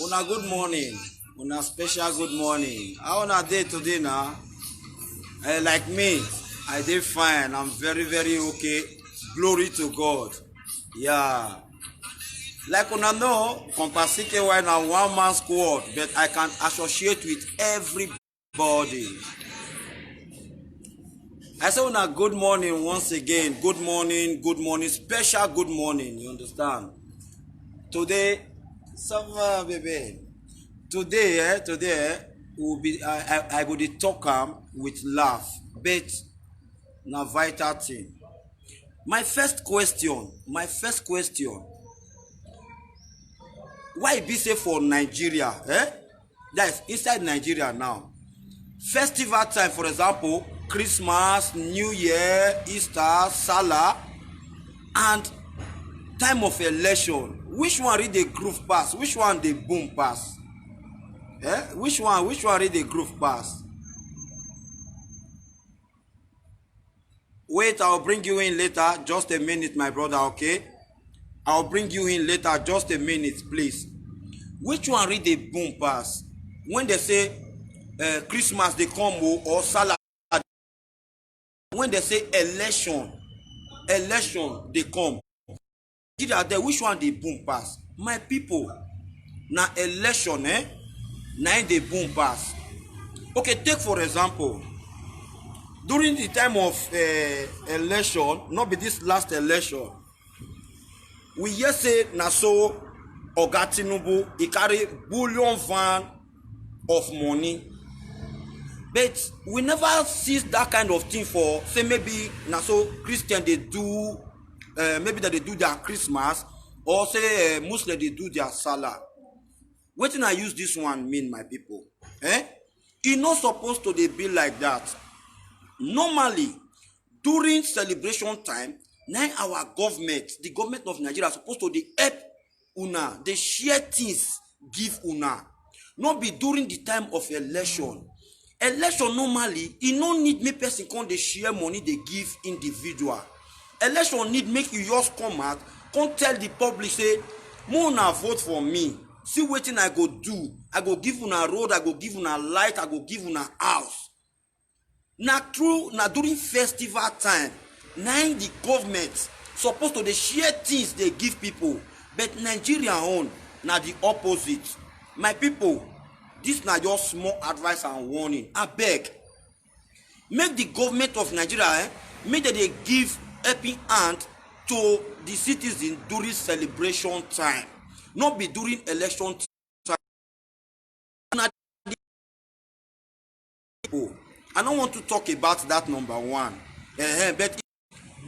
Una good morning. Una special good morning. How una day today now? Like me, I did fine. I'm very, very okay. Glory to God. Yeah. Like una know, Compasike wine and one man squad, but I can associate with everybody. I say una good morning once again. Good morning, special good morning. You understand? Today, baby. Today, will be I go dey talk with laugh, but na vital thing. My first question. Why be say for Nigeria? That is inside Nigeria now. Festival time, for example, Christmas, New Year, Easter, Salah, and time of election. Which one read the groove pass? Which one the boom pass? Which one read the groove pass? Wait, I'll bring you in later. Just a minute, my brother, okay? I'll bring you in later. Just a minute, please. Which one read the boom pass? When they say Christmas, they come or Salah. When they say election, they come. Which one they boom pass? My people, na election, na the boom pass. Okay, take for example, during the time of election, not be this last election, we hear say na so Oga Tinubu he carry billion van of money, but we never see that kind of thing for say maybe na so Christian they do. Maybe that they do their Christmas, or say Muslim they do their Salah. Wetin I use this one mean, my people? E not supposed to be like that. Normally, during celebration time, now our government, the government of Nigeria, is supposed to help una, they share things, give una. Not be during the time of election. Election normally, e no need me person come dey share money they give individual. Election need make you just come out, come tell the public say, "Una vote for me. See wetin I go do. I go give una road, I go give una light, I go give una house." Na true, na during festival time, na the government supposed to dey share things they give people, but Nigeria own na the opposite. My people, This na just small advice and warning. Abeg, make the government of Nigeria make dem dey give helping hand to the citizens during celebration time, not be during election time. I don't want to talk about that number one. But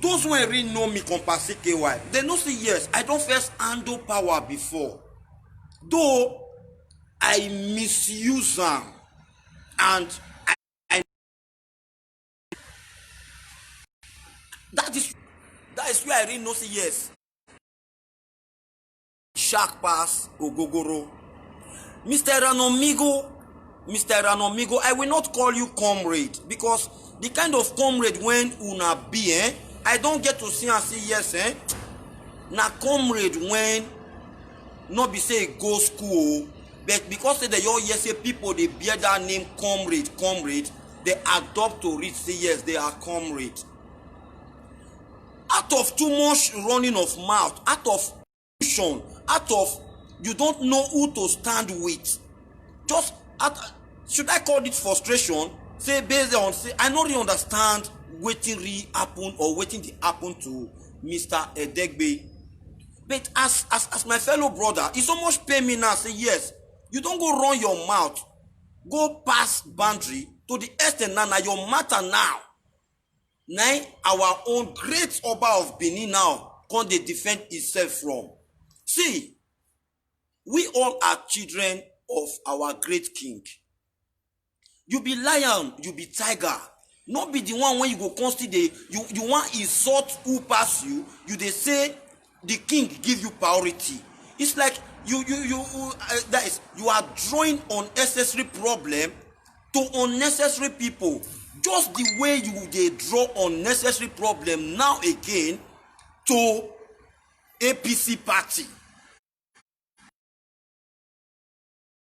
those who really know me compasi KY, they know say yes, I don first handle power before. Though I misuse am, and that is where I really know say yes. Shark pass ogogoro. Mr. Ranomigo, I will not call you comrade, because the kind of comrade when una be, I don't get to see and say yes, na comrade when not be say go school, but because say they all yes say people they bear that name comrade, they adopt to read say yes they are comrade. Out of too much running of mouth, out of confusion, out of you don't know who to stand with, just should I call it frustration? Say based on say I no really understand wetin really happen or wetin dey happen to Mr. Edegbe. But as my fellow brother, e so much pain me now say yes, you don go run your mouth, go pass boundary to the extent na your matter now. Na our own great Oba of Benin now come dey defend himself from. See, we all are children of our great king. You be lion, you be tiger. Not be the one when you go constantly you want insult who pass you. You they say the king give you priority. It's like that is you are drawing unnecessary problem to unnecessary people. Just the way you they draw unnecessary problem now again to APC party.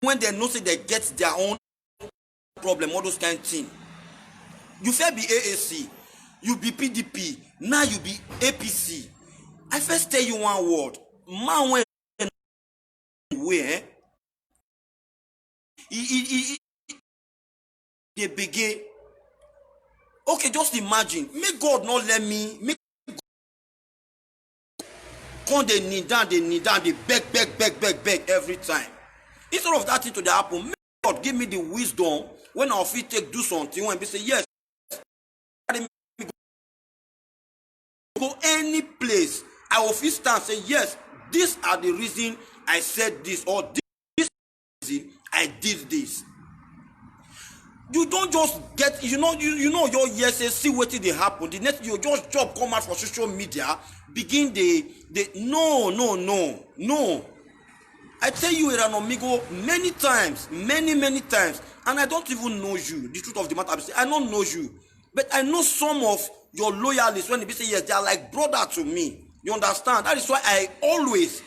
When they know say they get their own problem, all those kind of things. You first be AAC, you be PDP, now you be APC. I first tell you one word, man when way they begin. Okay, just imagine, make God not let me make come they kneel down, they beg every time. Instead of that thing to the happen, make God give me the wisdom when I'll fit take do something when they say yes. Go any place, I will fit stand say yes, these are the reason I said this, or this reason I did this. You don't just get, you know your yes say see what they happen. The next you just job come out for social media, begin the no. I tell you, Ranomigo, many times, many times, and I don't even know you. The truth of the matter, I don't know you, but I know some of your loyalists when they say yes, they are like brother to me. You understand? That is why I always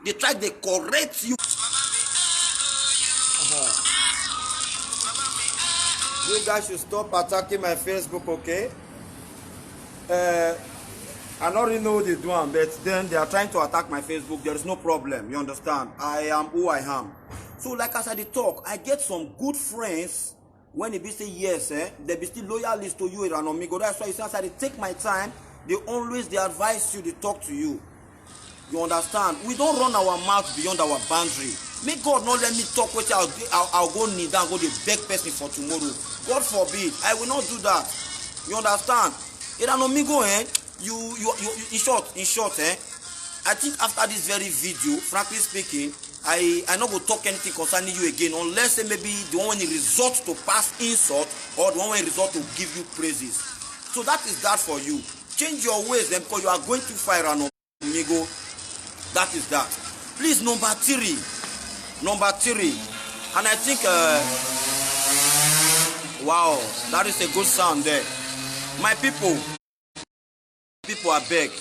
they try to correct you. You guys should stop attacking my Facebook, okay? I don't really know what they're doing, but then they are trying to attack my Facebook. There is no problem, you understand? I am who I am. So like as I talk, I get some good friends when they be say yes, they be still loyalist to you, Ranomigo. That's why since I take my time, they advise you, they talk to you. You understand? We don't run our mouth beyond our boundary. May God not let me talk with you. I'll go kneel down, go the beg person for tomorrow. God forbid. I will not do that. You understand? Ranomigo, you in short, I think after this very video, frankly speaking, I not go talk anything concerning you again, unless maybe the one when it resort to pass insult or the one when it resort to give you praises. So that is that for you. Change your ways then, because you are going too far, Ranomigo. That is that. Please, number three, and I think wow, that is a good sound there. My people are beg,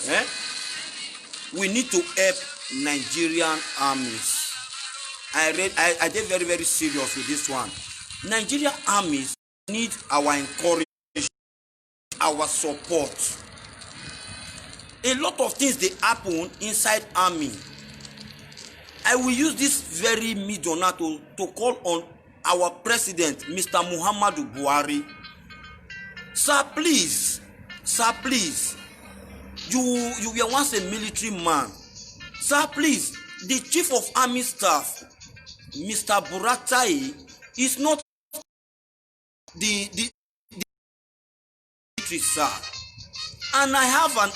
we need to help Nigerian armies. I get very, very serious with this one. Nigerian armies need our encouragement, our support. A lot of things they happen inside army. I will use this very medium now to call on our president, Mr. Muhammadu Buhari. Sir, please, you were once a military man. Sir, please, the chief of army staff, Mr. Buratai, is not the military, sir. And I have an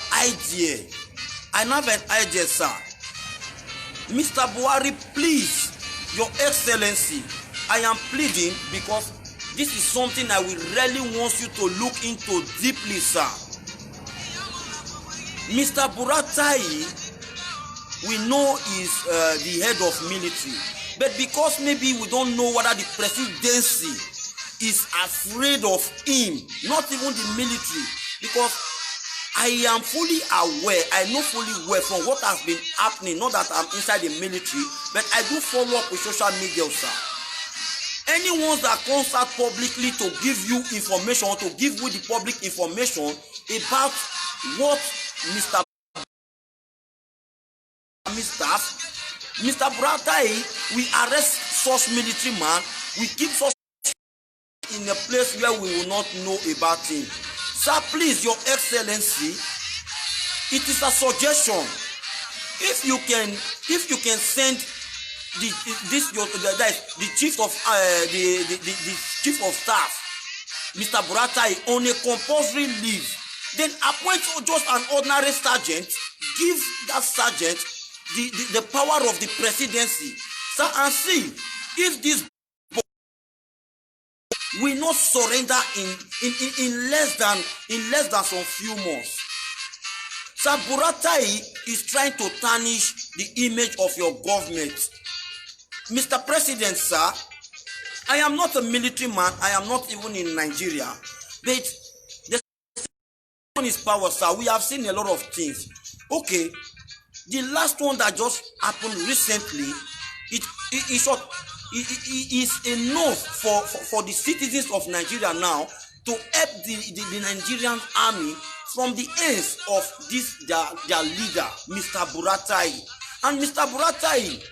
idea, sir. Mr. Buhari, please, Your Excellency, I am pleading because this is something I will really want you to look into deeply, sir. Mr. Buratai, we know is the head of military, but because maybe we don't know whether the presidency is afraid of him, not even the military, because I am fully aware, I know fully well from what has been happening, not that I'm inside the military, but I do follow up with social media, sir. Anyone that comes out publicly to give you information, to give you the public information about what Mr. Buratai, we arrest such military man, we keep such in a place where we will not know about him. Sir, please, Your Excellency, it is a suggestion. If you can send the chief of the chief of staff, Mr. Buratai, on a compulsory leave, then appoint just an ordinary sergeant, give that sergeant the power of the presidency, sir, and see if this will not surrender in less than some few months. Sir, Buratai is trying to tarnish the image of your government. Mr. President, sir, I am not a military man, I am not even in Nigeria, but the one is power, sir. We have seen a lot of things. Okay, the last one that just happened recently, it is enough for the citizens of Nigeria now to help the Nigerian army from the hands of this their leader, Mr. Buratai. And Mr. Buratai,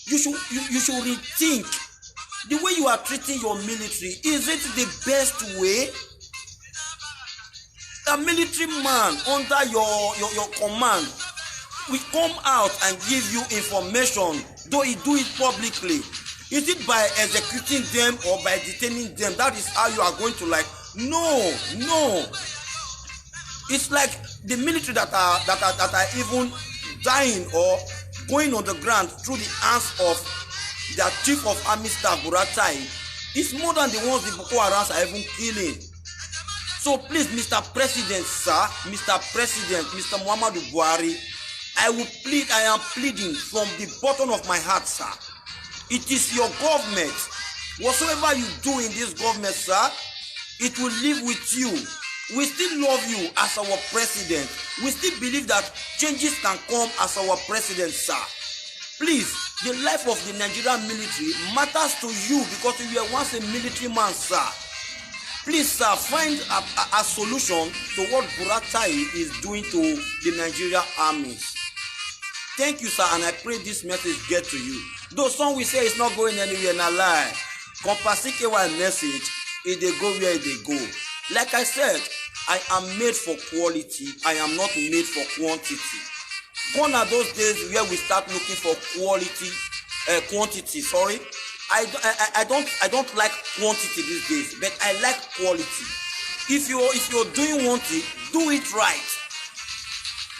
you should rethink the way you are treating your military. Is it the best way? A military man under your command will come out and give you information, though he do it publicly. Is it by executing them or by detaining them? That is how you are going to like? No. It's like the military that are even dying or going on the ground through the hands of their chief of army staff, Buratai. It's more than the ones the Boko Harams are even killing. So please, Mr. President, sir, Mr. President, Mr. Muhammadu Buhari, I am pleading from the bottom of my heart, sir. It is your government. Whatsoever you do in this government, sir, it will live with you. We still love you as our president. We still believe that changes can come as our president, sir. Please, the life of the Nigerian military matters to you because you were once a military man, sir. Please, sir, find a solution to what Buratai is doing to the Nigerian armies. Thank you, sir, and I pray this message get to you. Though some will say it's not going anywhere, na lie. Compasike one message, it they go where they go. Like I said, I am made for quality. I am not made for quantity. Gone are those days where we start looking for quantity. Sorry, I don't like quantity these days, but I like quality. If you're doing one thing, do it right.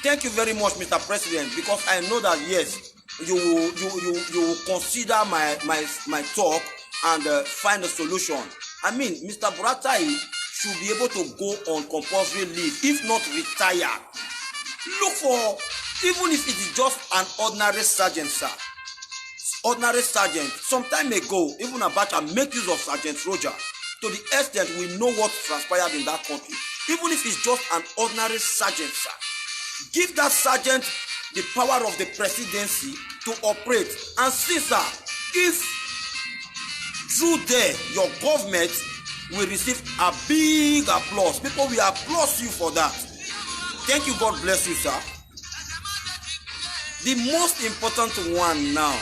Thank you very much, Mr. President, because I know that yes, you will consider my talk and find a solution. I mean, Mr. Buratai should be able to go on compulsory leave, if not retire. Look for, even if it is just an ordinary sergeant, sir. Ordinary sergeant. Some time ago, even Abacha make use of Sergeant Roger to the extent we know what transpired in that country. Even if it's just an ordinary sergeant, sir. Give that sergeant the power of the presidency to operate. And see, sir, if through there your government will receive a big applause. People will applaud you for that. Thank you. God bless you, sir. The most important one now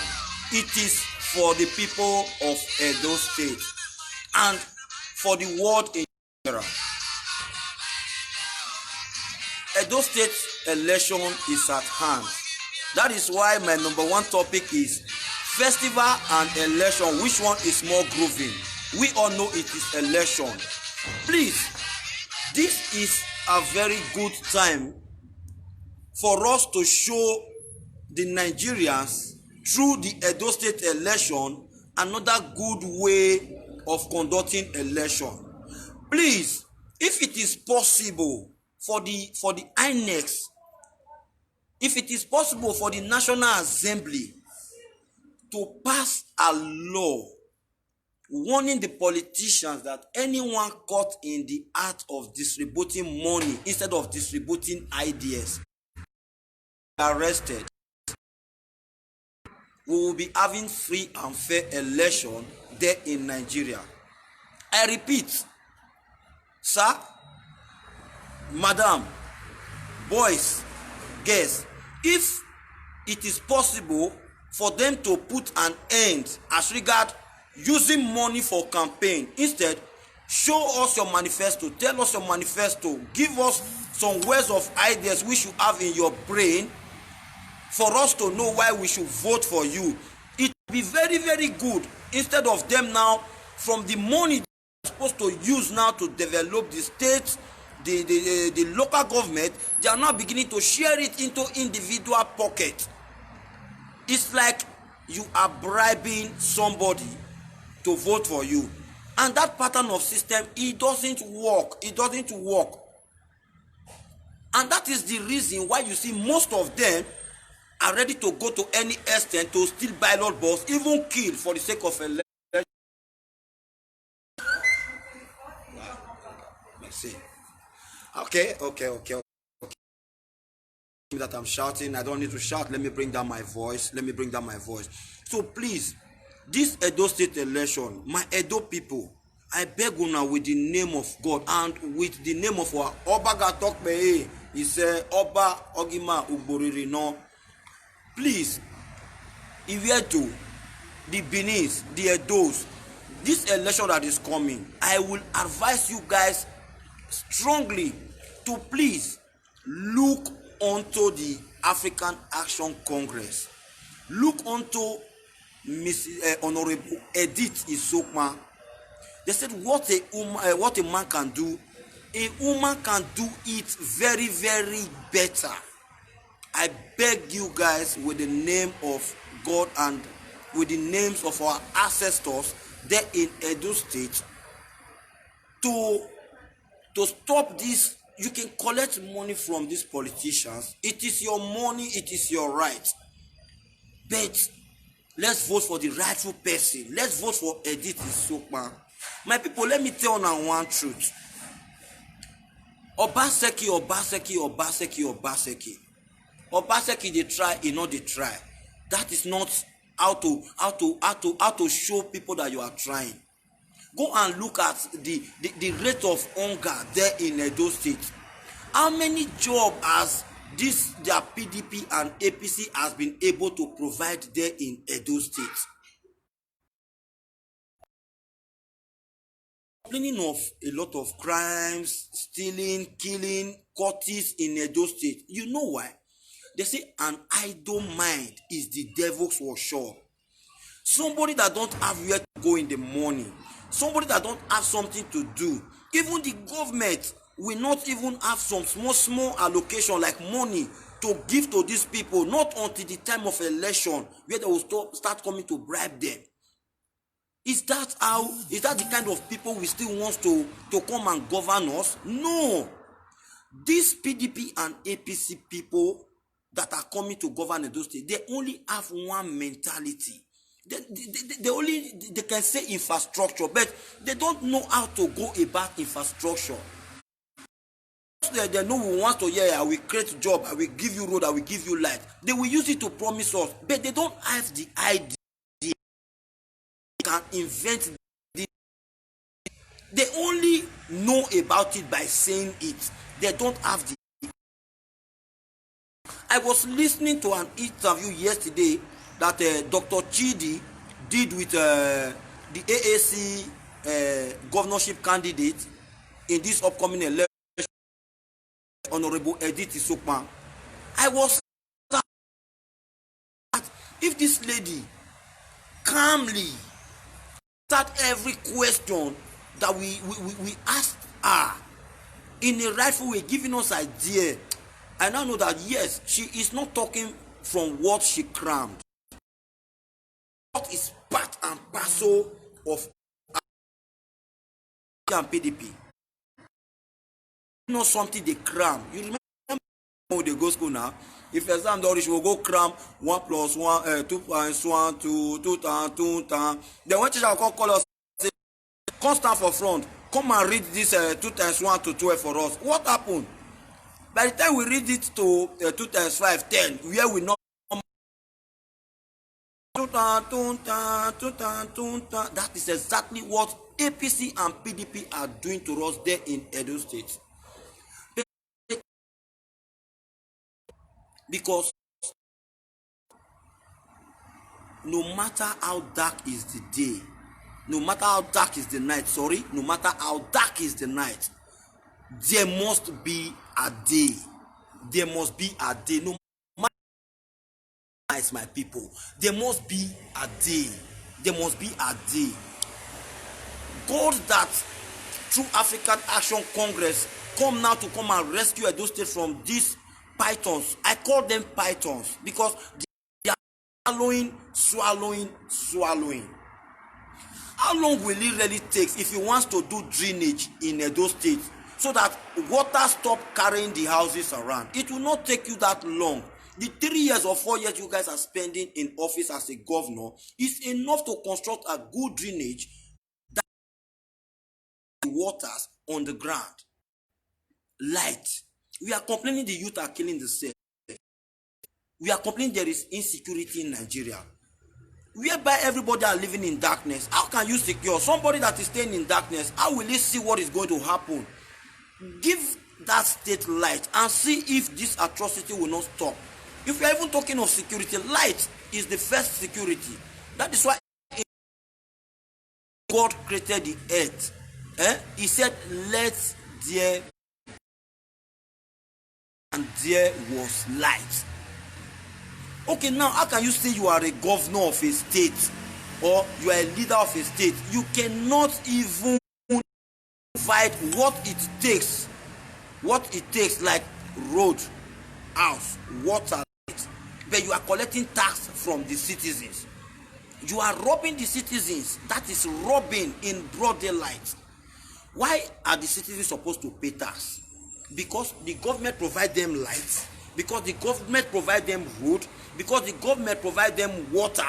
it is for the people of Edo State and for the world in general. Edo State election is at hand. That is why my number one topic is festival and election. Which one is more grooving? We all know it is election. Please, this is a very good time for us to show the Nigerians through the Edo State election another good way of conducting election. Please, if it is possible for the INEC, if it is possible for the National Assembly to pass a law warning the politicians that anyone caught in the act of distributing money instead of distributing ideas arrested, we will be having free and fair election there in Nigeria. I repeat, sir, madam, boys, girls, if it is possible for them to put an end as regard using money for campaign, instead show us your manifesto, tell us your manifesto, give us some words of ideas which you have in your brain for us to know why we should vote for you. It will be very, very good, instead of them now from the money they're supposed to use now to develop the state, the local government, they are now beginning to share it into individual pocket. It's like you are bribing somebody to vote for you, and that pattern of system, it doesn't work. And that is the reason why you see most of them are ready to go to any extent to steal ballot box, even kill for the sake of election. Let's see. Okay. That I'm shouting, I don't need to shout. Let me bring down my voice. So please, this Edo State election, my Edo people, I beg una with the name of God and with the name of our Oba Gatokbe, he said Oba Ogima Ugboriri no. Please, if you are to the Benis, the Edos, this election that is coming, I will advise you guys strongly to please look onto the African Action Congress. Look onto Honorable Edith Isokma. They said what a man can do, a woman can do it very, very better. I beg you guys with the name of God and with the names of our ancestors there in Edo State to stop this. You can collect money from these politicians. It is your money, it is your right. But let's vote for the rightful person. Let's vote for Edith Isokma. My people, let me tell you one truth. Obaseki, they try, they try. That is not how to show people that you are trying. Go and look at the rate of hunger there in Edo State. How many jobs has their PDP and APC has been able to provide there in Edo State? Complaining of a lot of crimes, stealing, killing, cultists in Edo State. You know why? They say an idle mind is the devil's workshop. Somebody that don't have where to go in the morning, somebody that don't have something to do, even the government will not even have some small allocation like money to give to these people, not until the time of election where they will start coming to bribe them. Is that the kind of people we still want to come and govern us? No. These PDP and APC people that are coming to govern Edo State, they only have one mentality. They can say infrastructure, but they don't know how to go about infrastructure. They know we want to I will create job, I will give you road, I will give you light. They will use it to promise us, but they don't have the idea. They can invent this. They only know about it by saying it. They don't have the. I was listening to an interview yesterday that Dr. Chidi did with the AAC governorship candidate in this upcoming election, Honorable Edith Isokpan, I was that if this lady calmly start every question that we asked her in a rightful way, giving us idea, I now know that yes, she is not talking from what she crammed. What is part and parcel of and PDP? Not something they cram. You remember when they go school now? If exam don't reach, we'll go cram 1 + 1, 2 + 1, 2 times 2 times. Then when teacher will call us, say, come stand for front, come and read this 2 times 1 to 12 for us. What happened? By the time we read it to 2 times 5, 10, where we know 2 times 2 times 2 times 2 times, that is exactly what APC and PDP are doing to us there in Edo State. Because no matter how dark is the day, no matter how dark is the night, no matter how dark is the night, there must be a day. There must be a day. No matter how it's my people, there must be a day. There must be a day. God that through African Action Congress come now to come and rescue Edo State from these pythons. I call them pythons because they are swallowing. How long will it really take if he wants to do drainage in Edo State so that water stop carrying the houses around? It will not take you that long. The 3 years or 4 years you guys are spending in office as a governor is enough to construct a good drainage that waters on the ground. Light. We are complaining the youth are killing themselves. We are complaining there is insecurity in Nigeria, whereby everybody are living in darkness. How can you secure somebody that is staying in darkness? How will he see what is going to happen? Give that state light and see if this atrocity will not stop. If we are even talking of security, light is the first security. That is why God created the earth. He said, let there, and there was light. Okay, now how can you say you are a governor of a state or you are a leader of a state? You cannot even provide what it takes like road, house, water, but you are collecting tax from the citizens. You are robbing the citizens. That is robbing in broad daylight. Why are the citizens supposed to pay tax? Because the government provide them light, because the government provide them road, because the government provide them water.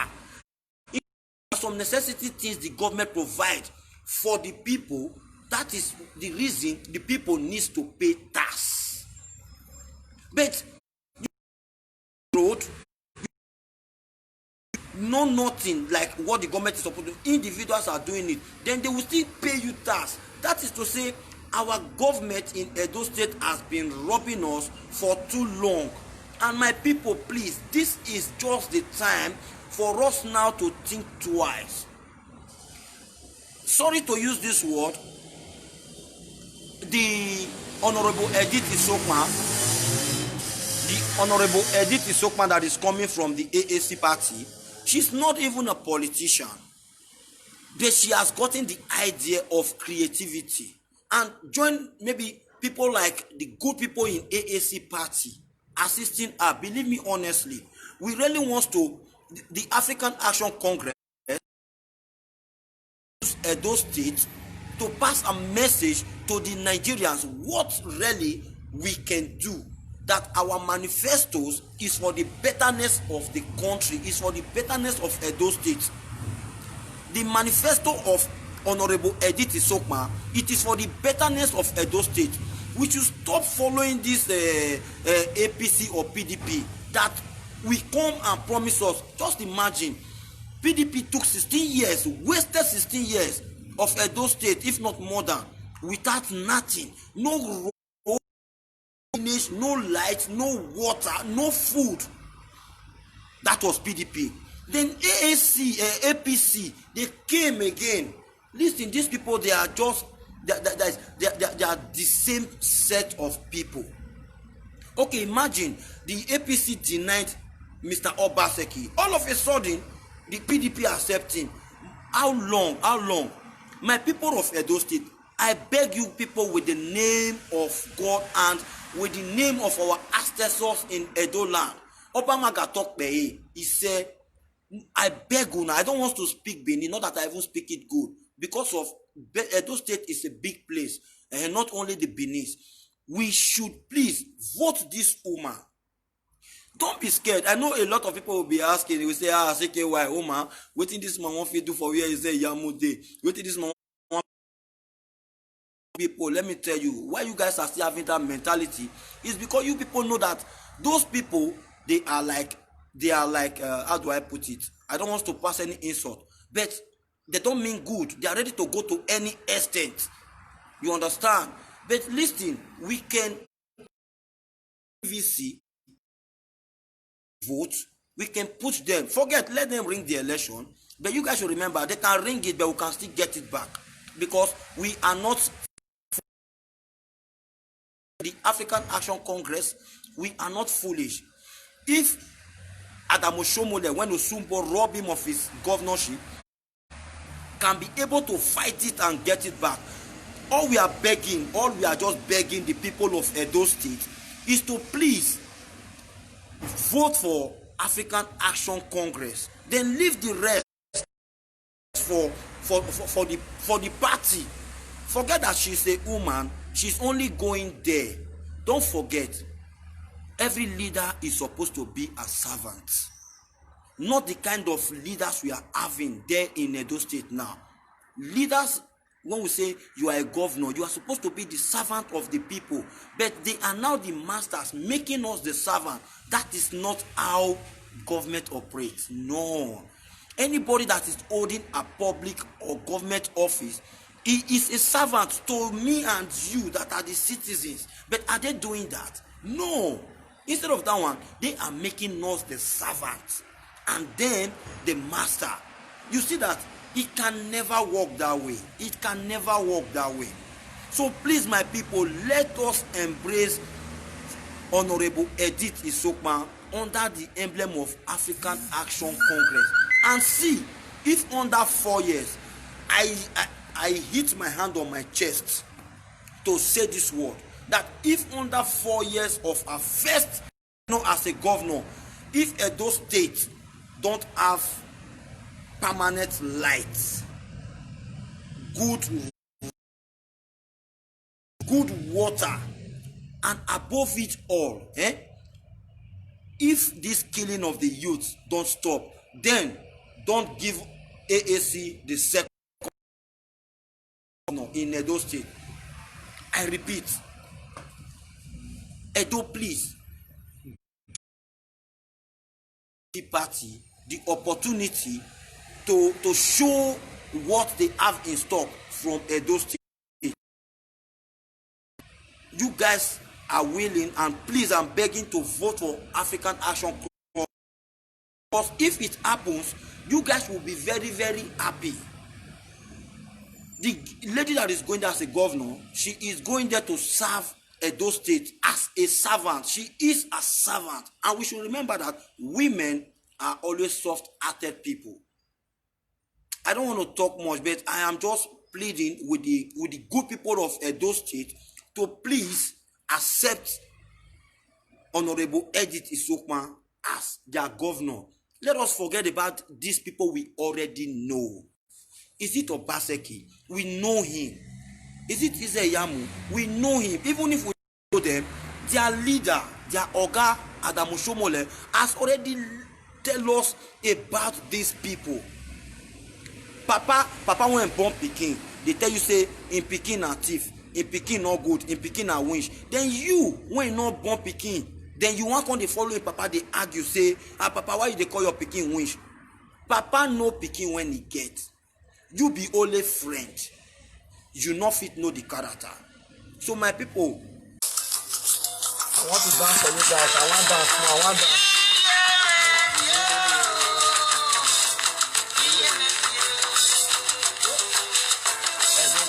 Some necessity things the government provide for the people. That is the reason the people needs to pay tax. But road, no nothing like what the government is supposed to do. Individuals are doing it, then they will still pay you tax. That is to say, our government in Edo State has been robbing us for too long. And my people, please, this is just the time for us now to think twice. Sorry to use this word. The Honorable Edith Isokpan that is coming from the AAC party, she's not even a politician, but she has gotten the idea of creativity and join maybe people like the good people in AAC party assisting her. Believe me honestly, we really want to, the African Action Congress, Edo State, to pass a message to the Nigerians what really we can do. That our manifestos is for the betterness of the country, is for the betterness of Edo State. The manifesto of Honorable Edith Isokpan, it is for the betterness of Edo State. We should stop following this APC or PDP that we come and promise us. Just imagine, PDP took 16 years, wasted 16 years of Edo State, if not more than, without nothing, no road, no light, no water, no food. That was PDP. Then AAC, APC, they came again. Listen, these people, they are just they are the same set of people. Okay, imagine the APC denied Mr. Obaseki. All of a sudden, the PDP accept him. How long? How long? My people of Edo State, I beg you people, with the name of God and with the name of our ancestors in Edo land, Obama got talk he said, I beg you now, I don't want to speak Benin, not that I even speak it good, because of Edo State is a big place, and not only the Benin. We should please vote this woman. Don't be scared. I know a lot of people will be asking, they will say, CKY, woman, wetin this man want to do for where is a Yamude? Wetin this man want people? Let me tell you, why you guys are still having that mentality is because you people know that those people, they are like, how do I put it? I don't want to pass any insult, but they don't mean good. They are ready to go to any extent. You understand? But listen, we can VC vote, we can push them. Forget, let them ring the election. But you guys should remember, they can ring it, but we can still get it back. Because we are not the African Action Congress, we are not foolish. If Adamu Shomole, when Osumbo robbed him of his governorship, can be able to fight it and get it back, all we are just begging the people of Edo State is to please vote for African Action Congress. Then leave the rest for the party. Forget that she's a woman. She's only going there. Don't forget, every leader is supposed to be a servant. Not the kind of leaders we are having there in Edo State now. Leaders, when we say you are a governor, you are supposed to be the servant of the people, but they are now the masters, making us the servant. That is not how government operates. No. Anybody that is holding a public or government office, he is a servant to me and you that are the citizens. But are they doing that? No. Instead of that one, they are making us the servant and then the master. You see that it can never work that way. It can never work that way. So please, my people, let us embrace Honorable Edith Isokma under the emblem of African Action Congress and see if under 4 years I hit my hand on my chest to say this word, that if under 4 years of our first as a governor, if Edo State don't have permanent lights, good water, and above it all, if this killing of the youth don't stop, then don't give AAC the second in Edo State. I repeat, Edo, please, the party the opportunity to show what they have in stock from Edo State. You guys are willing, and please, I'm begging to vote for African Action Congress, because if it happens, you guys will be very, very happy. The lady that is going there as a governor, she is going there to serve Edo State as a servant. She is a servant, and we should remember that women are always soft-hearted people. I don't want to talk much, but I am just pleading with the good people of Edo State to please accept Honorable Edith Isokma as their governor. Let us forget about these people we already know. Is it Obaseki? We know him. Is it Izeyamu? We know him. Even if we know them, their leader, their Oga Adamu Shomole, has already tell us about these people. Papa went born Pikin. They tell you say in Pikin na thief, in Pikin not good, in Pikin na winch. Then you, when you not born Pikin, then you want to follow Papa, they argue, say, Papa, why you they call your Pikin winch? Papa know Pikin when he get. You be only friend. You not fit know the character. So my people, I want to dance for you guys. I want dance.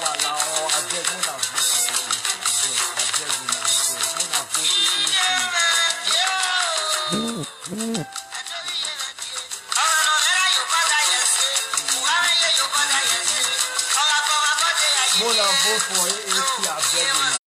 wàhálà ọ̀ abeg mo na vote for abeg una abeg mo na vote mo na vote for AAC abeg una.